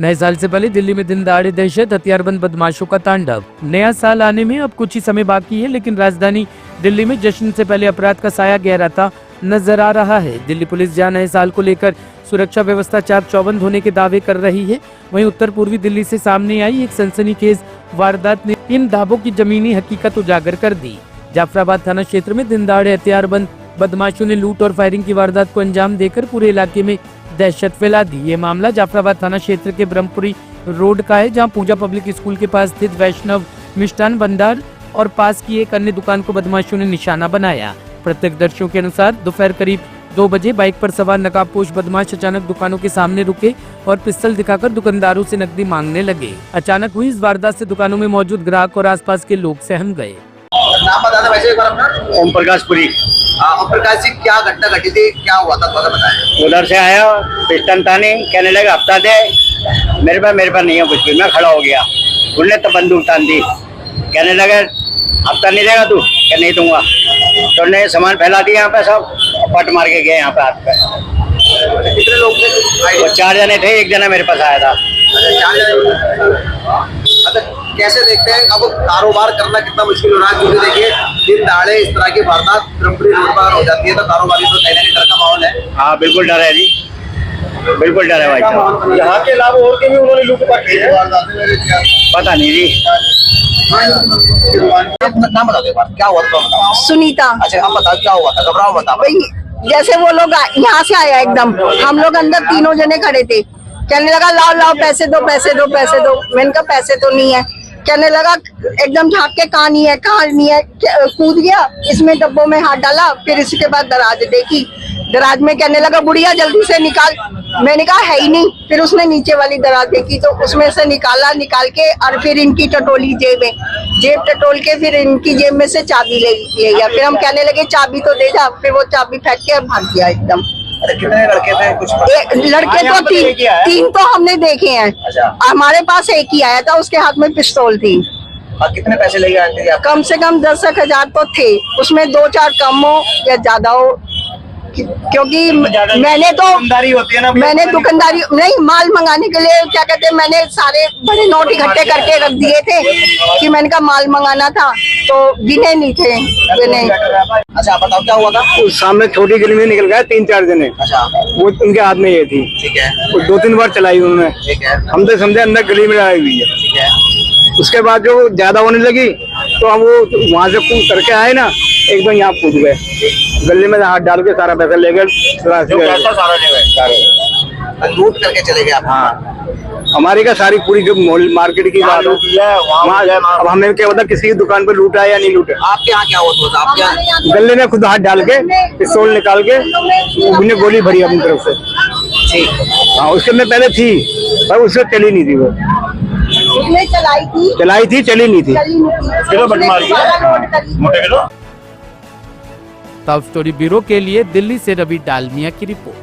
नए साल से पहले दिल्ली में दिन दहाड़े दहशत, हथियारबंद बदमाशों का तांडव। नया साल आने में अब कुछ ही समय बाकी है, लेकिन राजधानी दिल्ली में जश्न से पहले अपराध का साया गहराता नजर आ रहा है। दिल्ली पुलिस जहां नए साल को लेकर सुरक्षा व्यवस्था चाक चौबंद होने के दावे कर रही है, वहीं उत्तर पूर्वी दिल्ली से सामने आई एक सनसनीखेज वारदात ने इन दावों की जमीनी हकीकत उजागर कर दी। जाफराबाद थाना क्षेत्र में दिन दहाड़े हथियारबंद बदमाशों ने लूट और फायरिंग की वारदात को अंजाम देकर पूरे इलाके में दहशत फैला दी। ये मामला जाफराबाद थाना क्षेत्र के ब्रह्मपुरी रोड का है, जहां पूजा पब्लिक स्कूल के पास स्थित वैष्णव मिष्ठान भंडार और पास की एक अन्य दुकान को बदमाशों ने निशाना बनाया। प्रत्यक्षदर्शियों के अनुसार दोपहर करीब 2 बजे बाइक पर सवार नकाबपोश बदमाश अचानक दुकानों के सामने रुके और पिस्टल दिखाकर दुकानदारों से नकदी मांगने लगे। अचानक हुई इस वारदात से दुकानों में मौजूद ग्राहक और आसपास के लोग सहम गए। नाम बता दो वैसे एक बार अपना। ओम प्रकाश पुरी। ओम प्रकाश जी, क्या घटना घटी थी, क्या हुआ था थोड़ा बताएं। उधर से आया, पिस्टन तानी, कहने लगा हफ्ता दे। मेरे पास नहीं है कुछ भी। मैं खड़ा हो गया, उनने तो बंदूक तान दी, कहने लगे हफ्ता नहीं देगा तू, क्या नहीं दूंगा। तो उन्होंने सामान फैला दिया यहाँ पे, सब पट मार के गए यहाँ पे हाथ पे। कितने लोग थे? वो 4 जने थे, एक जना मेरे पास आया था। अच्छा, कैसे देखते हैं अब कारोबार करना कितना मुश्किल हो रहा है, क्योंकि देखिए दिन दहाड़े इस तरह की वारदात ब्रह्मपुरी रोड पर हो जाती है, तो कारोबारी तो कहीं ना कहीं डर का माहौल है। हाँ बिल्कुल डर है जी, बिल्कुल डर है भाई साहब। यहाँ के अलावा और के भी उन्होंने लूटपाट की है? पता नहीं जी। नाम बता दो, क्या हुआ था? सुनीता। अच्छा, हम बताओ क्या हुआ था, घबराओ बताओ। भाई जैसे वो लोग यहाँ से आया एकदम, हम लोग अंदर तीनों जने खड़े थे, कहने लगा लाओ लाओ पैसे दो पैसे दो पैसे दो। मैंने कहा पैसे तो नहीं है। कहने लगा एकदम झाँक के कहाँ नहीं है, कूद गया, इसमें डब्बों में हाथ डाला, फिर इसके बाद दराज देखी, दराज में कहने लगा बुढ़िया जल्दी से निकाल। मैंने कहा है ही नहीं। फिर उसने नीचे वाली दराज देखी तो उसमें से निकाल के और फिर इनकी टटोली जेब टटोल के फिर इनकी जेब में से चाबी ले गया। फिर हम कहने लगे चाबी तो दे जा, फिर वो चाबी फेंक के भाग गया एकदम। कितने लड़के थे? कुछ लड़के तो तीन तो हमने देखे हैं। अच्छा। हमारे पास एक ही आया था, उसके हाथ में पिस्तौल थी। और कितने पैसे ले गए? कम से कम 10,000 तो थे, उसमें 2-4 कम हो या ज्यादा हो, क्योंकि मैंने तो होती है ना, मैंने दुकानदारी नहीं, माल मंगाने के लिए क्या कहते हैं, मैंने सारे बड़े नोट इकट्ठे करके रख दिए थे कि मैंने कहा माल मंगाना था, तो गिने नहीं थे गिने। अच्छा बताओ क्या हुआ था? उस सामने छोटी गली में निकल गए 3-4 जने। अच्छा, वो उनके हाथ में ये थी। ठीक है। 2-3 बार चलाई उन्होंने। ठीक है। हम तो समझे अंदर गली में लड़ाई हुई है। ठीक है। उसके बाद जो ज्यादा होने लगी तो हम वो वहाँ से कूद करके आए ना, एकदम यहाँ कूद गए, गले में हाथ डाल के सारा पैसा ले गए। सारा ले गए, लूट करके चले गए आप? हाँ, हमारी का सारी पूरी जो मार्केट की बात है, अब हमें क्या पता किसी की दुकान पे लूटा है या नहीं लूटा। आपके यहाँ क्या हुआ था? आपके यहाँ गले में खुद हाथ डाल के पिस्तौल निकाल के उन्हें गोली भरी अपनी तरफ से। ठीक। हाँ, उसके में पहले थी पर उससे चली नहीं थी, वो उसने चलाई थी चली नहीं थी। टॉप स्टोरी ब्यूरो के लिए दिल्ली से रवि डालमिया की रिपोर्ट।